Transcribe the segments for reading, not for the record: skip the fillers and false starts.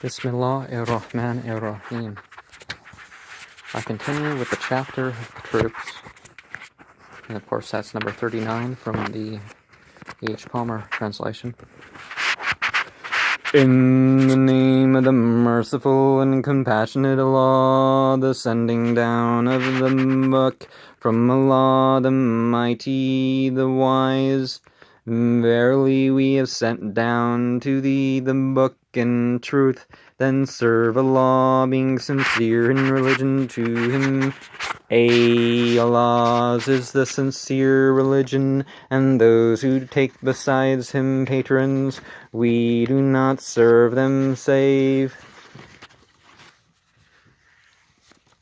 Bismillahir-Rahmanir-Rahim. I continue with the chapter of troops, and of course that's number 39 from the E.H. Palmer translation. In the name of the merciful and compassionate Allah, the sending down of the book from Allah, the mighty, the wise. Verily we have sent down to thee the book in truth, then serve Allah, being sincere in religion to Him. Allah's is the sincere religion, and those who take besides Him patrons, we do not serve them save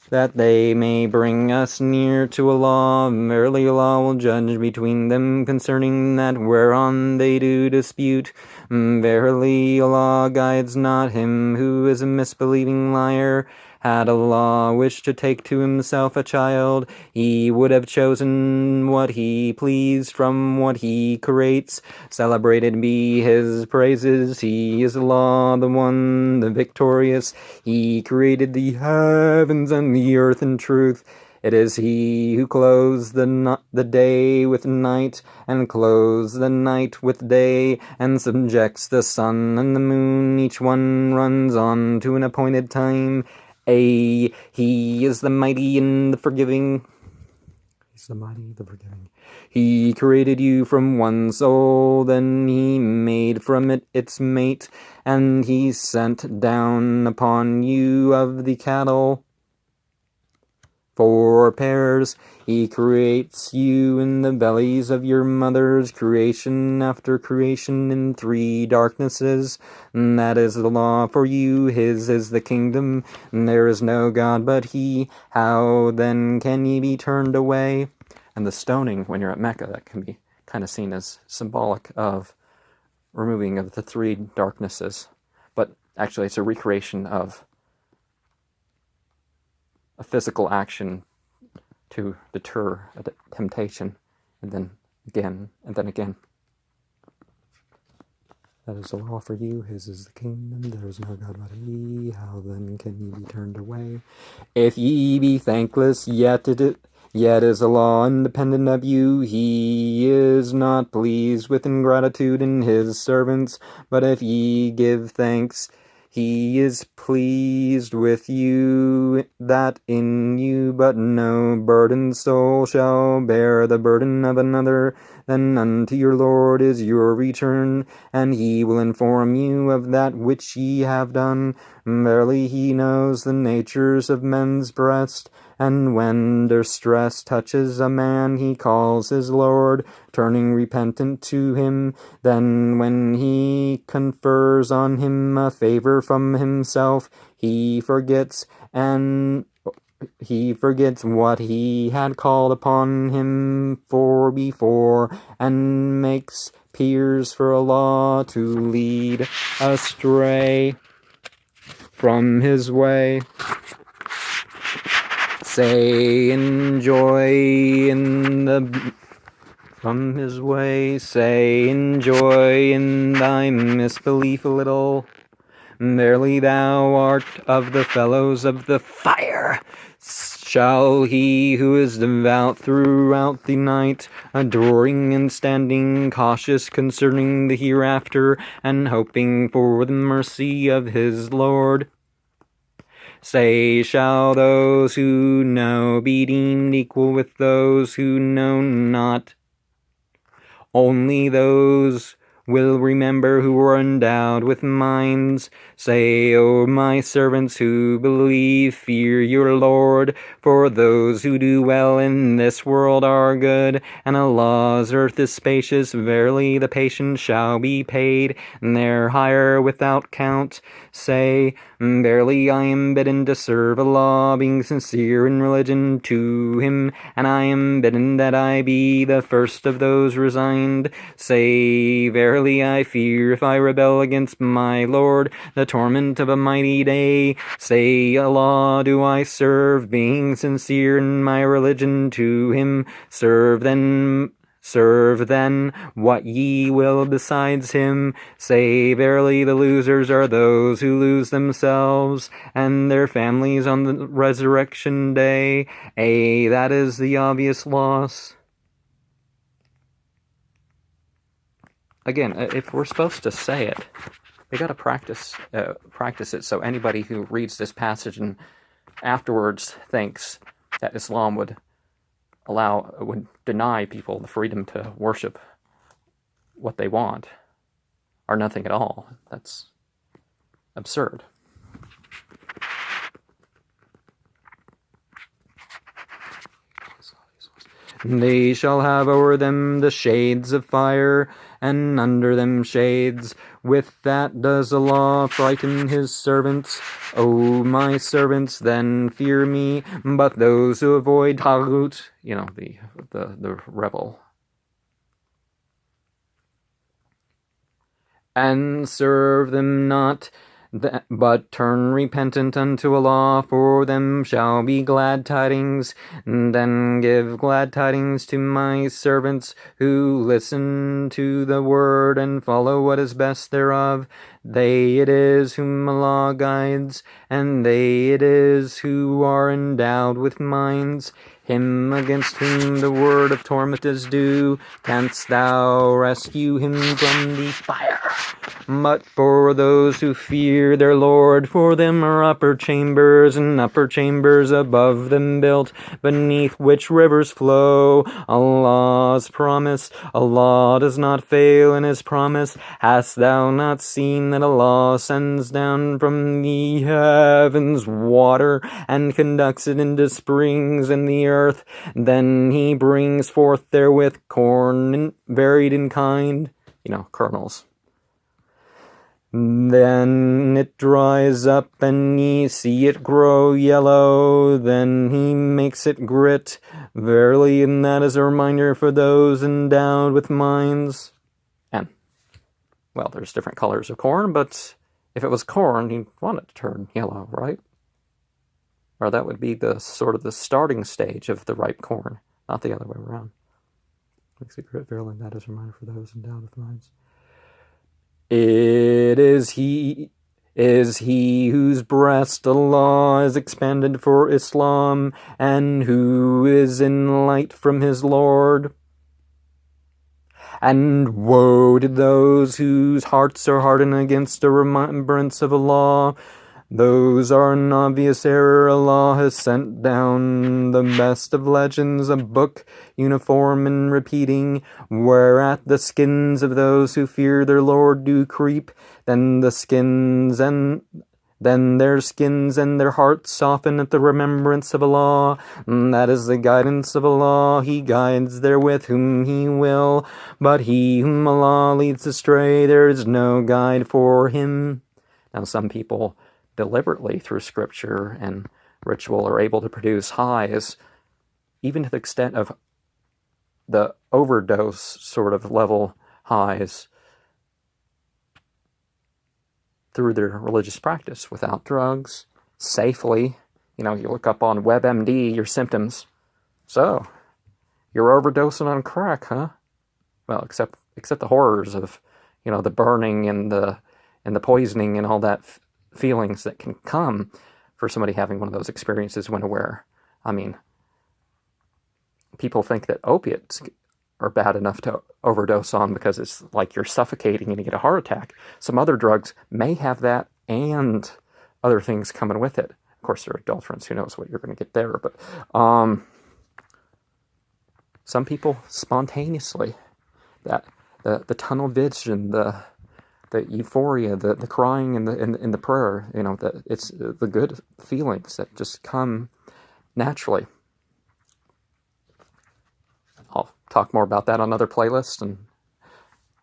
that they may bring us near to Allah. Verily Allah will judge between them concerning that whereon they do dispute. Verily Allah guides not him who is a misbelieving liar. Had Allah wished to take to Himself a child, He would have chosen what He pleased from what He creates. Celebrated be His praises. He is Allah, the One, the Victorious. He created the heavens and the earth in truth. It is He who clothes the day with night, and clothes the night with day, and subjects the sun and the moon. Each one runs on to an appointed time. He is the mighty and the forgiving. He's the mighty, the forgiving. He created you from one soul, then He made from it its mate, and He sent down upon you of the cattle 4 pairs. He creates you in the bellies of your mothers, creation after creation in 3 darknesses. And that is the law for you. His is the kingdom, and there is no God but He. How then can ye be turned away? And the stoning when you're at Mecca, that can be kind of seen as symbolic of removing of the 3 darknesses. But actually it's a recreation of a physical action to deter a temptation, and then again, and then again. That is the law for you. His is the kingdom. There is no God but He. How then can ye be turned away? If ye be thankless, yet is Allah independent of you. He is not pleased with ingratitude in His servants. But if ye give thanks, He is pleased with you, that in you but no burdened soul shall bear the burden of another. Then unto your Lord is your return, and He will inform you of that which ye have done. Verily He knows the natures of men's breast, and when distress touches a man, he calls his Lord, turning repentant to Him. Then when He confers on him a favor from Himself, he forgets what He had called upon him for before, and makes peers for Allah to lead astray from His way. Say enjoy in thy misbelief a little. Verily thou art of the fellows of the fire. Shall he who is devout throughout the night, adoring and standing cautious concerning the hereafter, and hoping for the mercy of his Lord, say, shall those who know be deemed equal with those who know not? Only those will remember who are endowed with minds. Say, O my servants who believe, fear your Lord, for those who do well in this world are good, and Allah's earth is spacious. Verily the patient shall be paid, and their hire without count. Say, verily I am bidden to serve Allah, being sincere in religion to Him, and I am bidden that I be the first of those resigned. Say, verily I fear if I rebel against my Lord, the torment of a mighty day. Say, Allah do I serve, being sincere in my religion to Him. Serve then Serve then what ye will besides him. Say verily the losers are those who lose themselves and their families on the resurrection day. That is the obvious loss. Again, if we're supposed to say it, we got to practice it, so anybody who reads this passage and afterwards thinks that Islam would deny people the freedom to worship what they want, or nothing at all. That's absurd. They shall have over them the shades of fire, and under them shades. With that does Allah frighten his servants. O my servants, then fear me. But those who avoid Taghut, the rebel, and serve them not, but turn repentant unto Allah, for them shall be glad tidings. Then give glad tidings to my servants who listen to the word and follow what is best thereof. They it is whom Allah guides, and they it is who are endowed with minds. Him against whom the word of torment is due, canst thou rescue him from the fire? But for those who fear their Lord, for them are upper chambers, and upper chambers above them built, beneath which rivers flow. Allah's promise, Allah does not fail in his promise. Hast thou not seen that Allah sends down from the heavens water, and conducts it into springs in the earth? Then he brings forth therewith corn varied in kind, kernels. Then it dries up, and ye see it grow yellow. Then he makes it grit. Verily, and that is a reminder for those endowed with minds. And, well, there's different colors of corn, but if it was corn, you'd want it to turn yellow, right? Or that would be the starting stage of the ripe corn, not the other way around. Makes it grit. Verily, and that is a reminder for those endowed with minds. It is he whose breast Allah is expanded for Islam, and who is in light from his Lord. And woe to those whose hearts are hardened against the remembrance of Allah. Those are in obvious error. Allah has sent down the best of legends, a book uniform and repeating, whereat the skins of those who fear their Lord do creep. Then their skins and their hearts soften at the remembrance of Allah. That is the guidance of Allah. He guides therewith whom he will, but he whom Allah leads astray, there is no guide for him. Now some people deliberately through scripture and ritual are able to produce highs, even to the extent of the overdose sort of level highs, through their religious practice without drugs, safely. You look up on WebMD your symptoms. So, you're overdosing on crack, huh? Well, except the horrors of, the burning and the poisoning and all that feelings that can come for somebody having one of those experiences when aware. I mean, people think that opiates are bad enough to overdose on because it's like you're suffocating and you get a heart attack. Some other drugs may have that and other things coming with it. Of course, there are adulterants. Who knows what you're going to get there. But some people spontaneously, that the tunnel vision, the euphoria, the crying and the prayer, that it's the good feelings that just come naturally. I'll talk more about that on other playlists and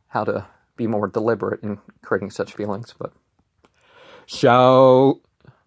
how to be more deliberate in creating such feelings. But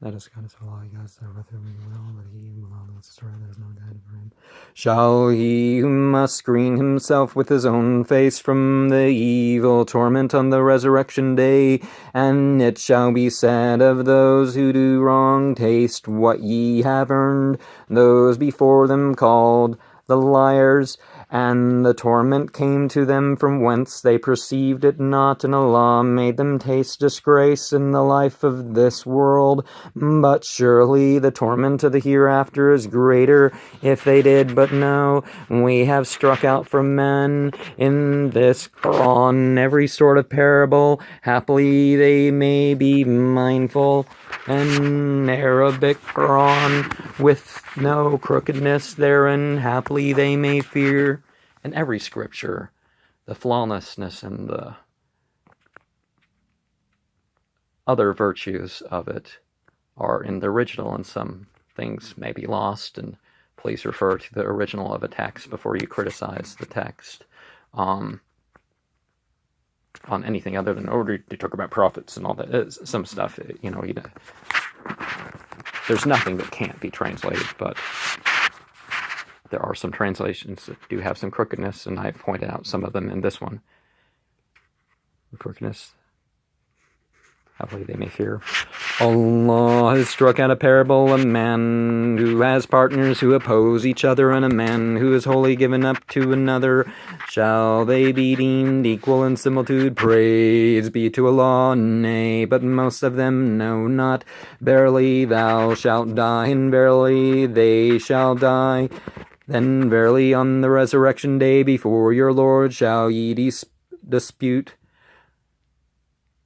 that is God is Allah, he guides there with whom he will, but he who will not destroy, there is no guide for him. Shall he who must screen himself with his own face from the evil torment on the resurrection day? And it shall be said of those who do wrong, taste what ye have earned, those before them called the liars. And the torment came to them from whence they perceived it not, and Allah made them taste disgrace in the life of this world. But surely the torment of the hereafter is greater, if they did but know. We have struck out for men in this Qoran every sort of parable, haply they may be mindful. An Arabic Quran with no crookedness therein, haply they may fear. In every scripture, the flawlessness and the other virtues of it are in the original, and some things may be lost, and please refer to the original of a text before you criticize the text. On anything other than order to talk about prophets and all that. Some stuff, there's nothing that can't be translated, but there are some translations that do have some crookedness, and I've pointed out some of them in this one. The crookedness, haply they may fear. Allah has struck out a parable, a man who has partners who oppose each other, and a man who is wholly given up to another. Shall they be deemed equal in similitude? Praise be to Allah, nay, but most of them know not. Verily thou shalt die, and verily they shall die. Then verily on the resurrection day before your Lord shall ye dispute.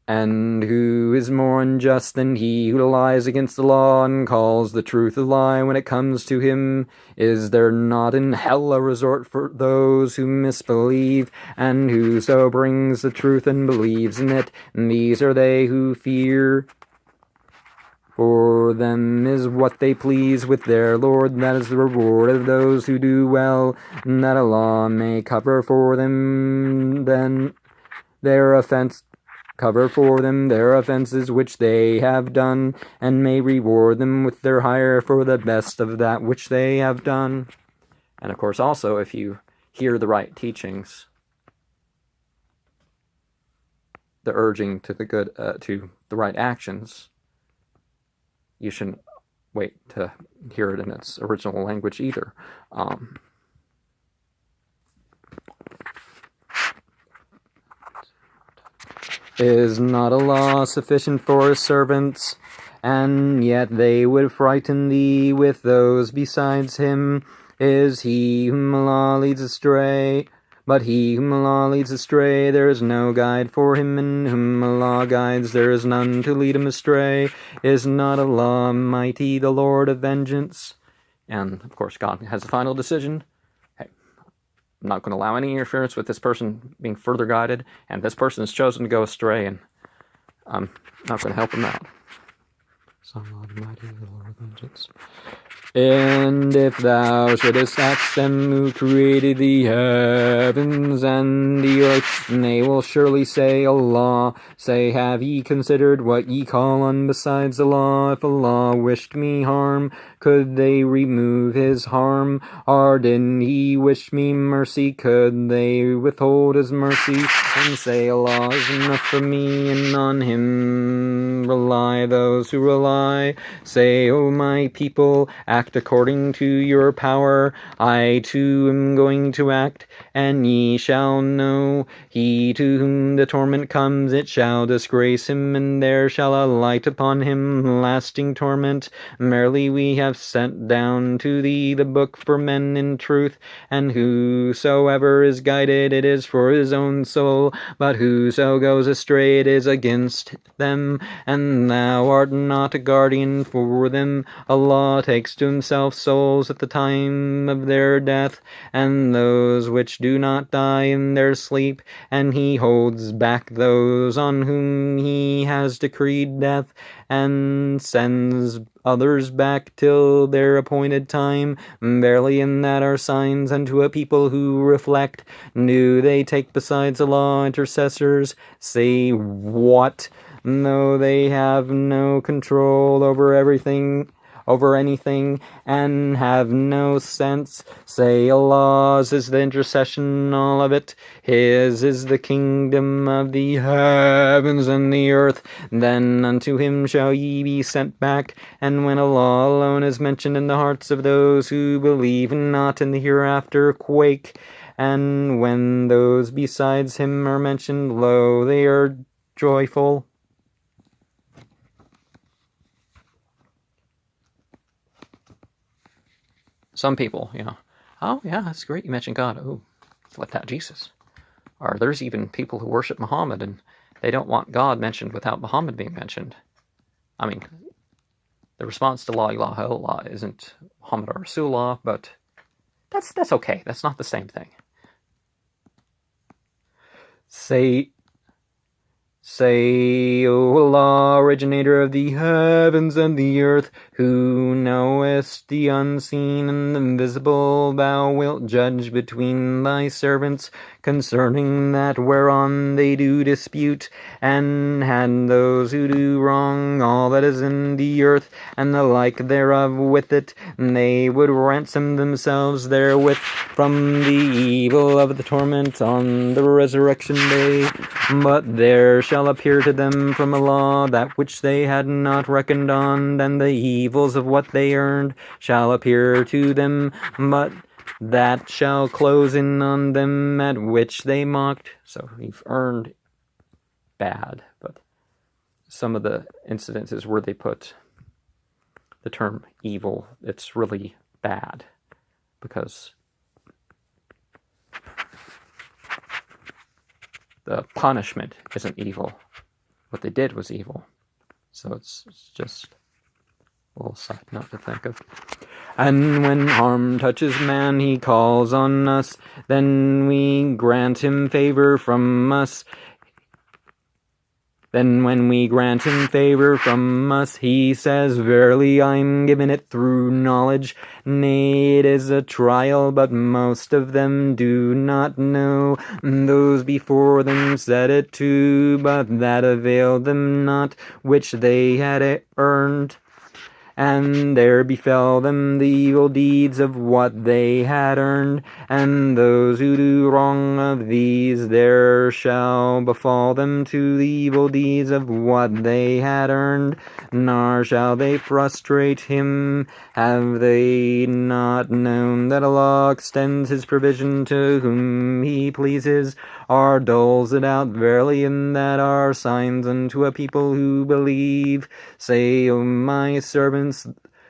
And who is more unjust than he who lies against the law and calls the truth a lie when it comes to him? Is there not in hell a resort for those who misbelieve? And whoso brings the truth and believes in it, and these are they who fear. For them is what they please with their Lord, that is the reward of those who do well, and that Allah may cover for them their offenses which they have done, and may reward them with their hire for the best of that which they have done. And of course also, if you hear the right teachings, the urging to the good, to the right actions, you shouldn't wait to hear it in its original language either. Is not Allah sufficient for his servants? And yet they would frighten thee with those besides him. Is he whom Allah leads astray? But he whom Allah leads astray, there is no guide for him, and whom Allah guides, there is none to lead him astray. Is not Allah mighty, the Lord of vengeance? And, of course, God has the final decision. Hey, I'm not going to allow any interference with this person being further guided, and this person has chosen to go astray, and I'm not going to help him out. So Allah mighty, the Lord of vengeance. And if thou shouldest ask them who created the heavens and the earth, they will surely say, Allah. Say, have ye considered what ye call on besides Allah? If Allah wished me harm, could they remove his harm? Or did he wish me mercy, could they withhold his mercy? And say, Allah is enough for me, and on him rely those who rely. Say, O my people, act according to your power. I too am going to act, and ye shall know. He to whom the torment comes, it shall disgrace him, and there shall alight upon him lasting torment. Merely we have sent down to thee the book for men in truth, and whosoever is guided, it is for his own soul, but whoso goes astray, it is against them, and thou art not a guardian for them. Allah takes to himself souls at the time of their death, and those which do not die in their sleep, and he holds back those on whom he has decreed death, and sends others back till their appointed time. Verily in that are signs unto a people who reflect. Do they take besides Allah intercessors? Say, what? Though they have no control over anything, and have no sense. Say, Allah's is the intercession, all of it. His is the kingdom of the heavens and the earth. Then unto him shall ye be sent back. And when Allah alone is mentioned in the hearts of those who believe not in the hereafter, quake. and when those besides him are mentioned, lo, they are joyful. Some people, oh yeah, that's great, you mentioned God. Oh, left out Jesus. Or there's even people who worship Muhammad, and they don't want God mentioned without Muhammad being mentioned. I mean, the response to La ilaha illallah isn't Muhammad or Rasulullah, but that's okay. That's not the same thing. Say, O Allah, originator of the heavens and the earth, who knowest the unseen and the invisible, thou wilt judge between thy servants concerning that whereon they do dispute, and had those who do wrong all that is in the earth, and the like thereof with it, and they would ransom themselves therewith from the evil of the torment on the resurrection day. But there shall appear to them from Allah that which they had not reckoned on, and the evils of what they earned shall appear to them, but that shall close in on them at which they mocked. So you've earned bad, but some of the incidences where they put the term evil, it's really bad, because the punishment isn't evil. What they did was evil. So it's just a little side note to think of. And when harm touches man, he calls on us, then we grant him favor from us. Then when we grant him favor from us, he says, verily I'm given it through knowledge. Nay, it is a trial, but most of them do not know. Those before them said it too, but that availed them not, which they had earned. And there befell them the evil deeds of what they had earned, and those who do wrong of these, there shall befall them to the evil deeds of what they had earned, nor shall they frustrate him. Have they not known that Allah extends his provision to whom he pleases, or doles it out verily, in that are signs unto a people who believe? Say, O my servants,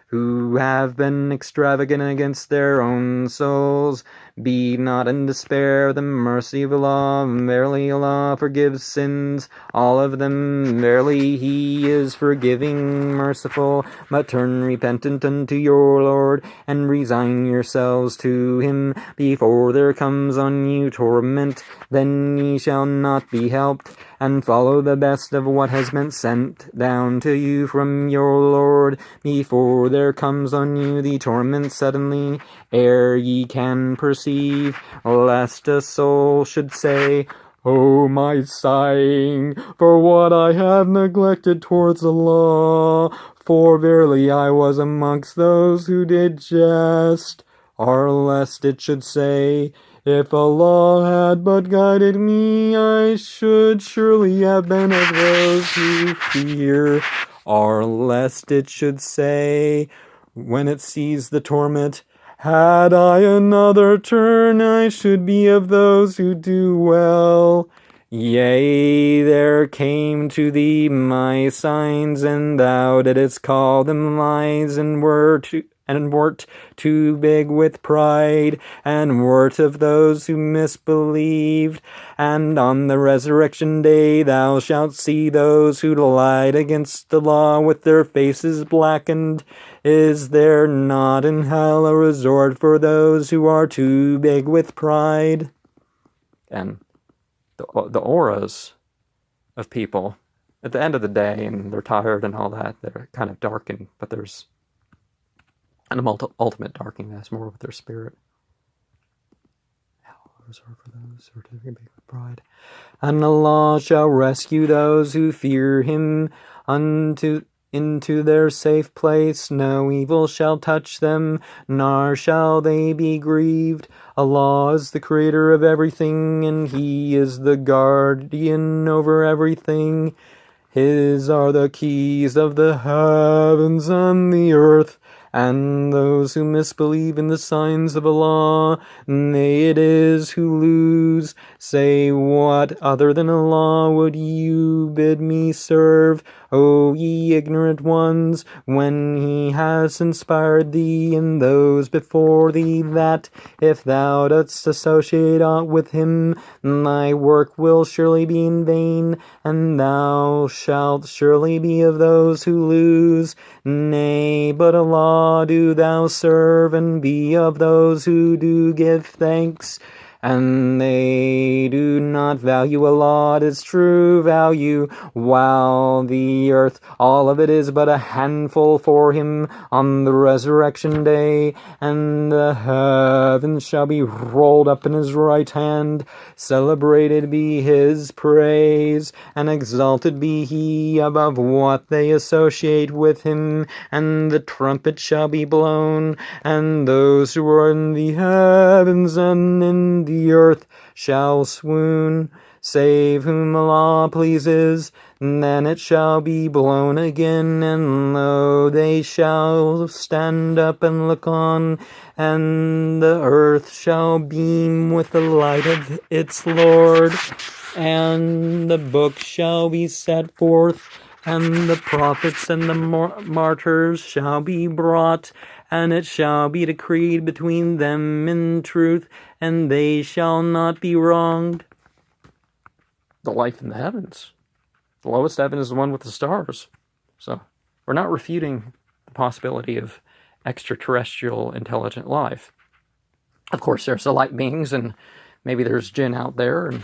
who have been extravagant against their own souls, be not in despair of the mercy of Allah. Verily Allah forgives sins, all of them. Verily He is forgiving, merciful. But turn repentant unto your Lord, and resign yourselves to Him, before there comes on you torment. Then ye shall not be helped, and follow the best of what has been sent down to you from your Lord, before there comes on you the torment suddenly, ere ye can perceive, lest a soul should say, O my sighing, for what I have neglected towards Allah, for verily I was amongst those who did jest. Or lest it should say, if Allah had but guided me, I should surely have been of those who fear. Or lest it should say, when it sees the torment, had I another turn, I should be of those who do well. Yea, there came to thee my signs, and thou didst call them lies, and wert too big with pride, and wert of those who misbelieved. And on the resurrection day thou shalt see those who lied against the law with their faces blackened. Is there not in hell a resort for those who are too big with pride? And the auras of people, at the end of the day, and they're tired and all that, they're kind of darkened, but there's an ultimate darkening that's more with their spirit. Hell, reserved for those who are too big with pride. And Allah shall rescue those who fear Him into their safe place. No evil shall touch them, nor shall they be grieved. Allah is the creator of everything, and He is the guardian over everything. His are the keys of the heavens and the earth, and those who misbelieve in the signs of Allah, they it is who lose. Say, what other than Allah would you bid me serve, O ye ignorant ones, when He has inspired thee and those before thee, that if thou dost associate aught with Him, thy work will surely be in vain, and thou shalt surely be of those who lose. Nay, but Allah do thou serve, and be of those who do give thanks. And they do not value Allah at its true value, while the earth, all of it, is but a handful for Him on the resurrection day, and the heavens shall be rolled up in His right hand. Celebrated be His praise, and exalted be He above what they associate with Him, and the trumpet shall be blown, and those who are in the heavens and in the earth shall swoon, save whom Allah pleases. Then it shall be blown again, and lo, they shall stand up and look on, and the earth shall beam with the light of its Lord, and the book shall be set forth, and the prophets and the martyrs shall be brought, and it shall be decreed between them in truth, and they shall not be wronged. The life in the heavens. The lowest heaven is the one with the stars. So, we're not refuting the possibility of extraterrestrial intelligent life. Of course, there's the light beings, and maybe there's jinn out there, and,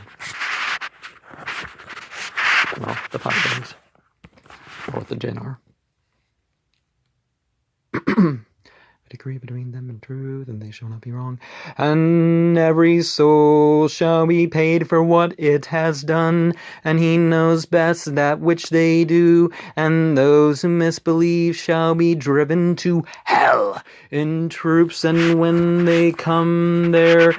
well, the five beings. Or what the jinn are. Decree between them in truth, and they shall not be wrong. And every soul shall be paid for what it has done, and He knows best that which they do. And those who misbelieve shall be driven to hell in troops, and when they come there,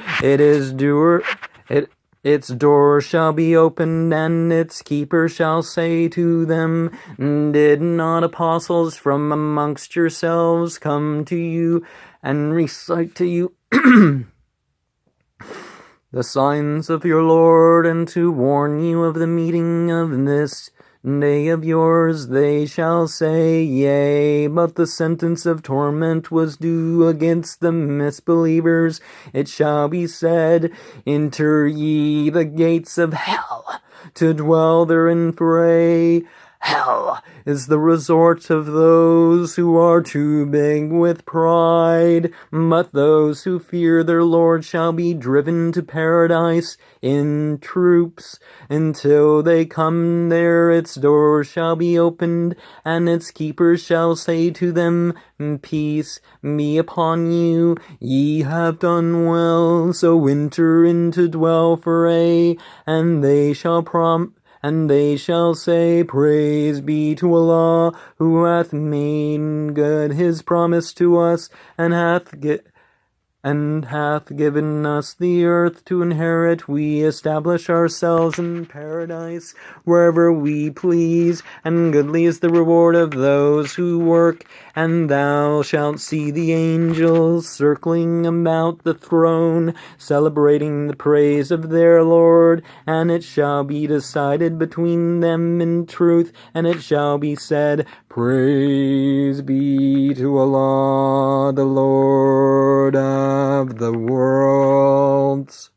its door shall be opened, and its keeper shall say to them, did not apostles from amongst yourselves come to you and recite to you the signs of your Lord, and to warn you of the meeting of this day of yours? They shall say, yea, but the sentence of torment was due against the misbelievers. It shall be said, enter ye the gates of hell, to dwell therein forever. Hell is the resort of those who are too big with pride, but those who fear their Lord shall be driven to paradise in troops. Until they come there, its doors shall be opened, and its keepers shall say to them, peace be upon you, ye have done well, so enter in to dwell forever. And they shall say, praise be to Allah, who hath made good His promise to us, and hath given us the earth to inherit. We establish ourselves in paradise wherever we please, and goodly is the reward of those who work. And thou shalt see the angels circling about the throne, celebrating the praise of their Lord, and it shall be decided between them in truth, and it shall be said, praise be to Allah, the Lord of the worlds.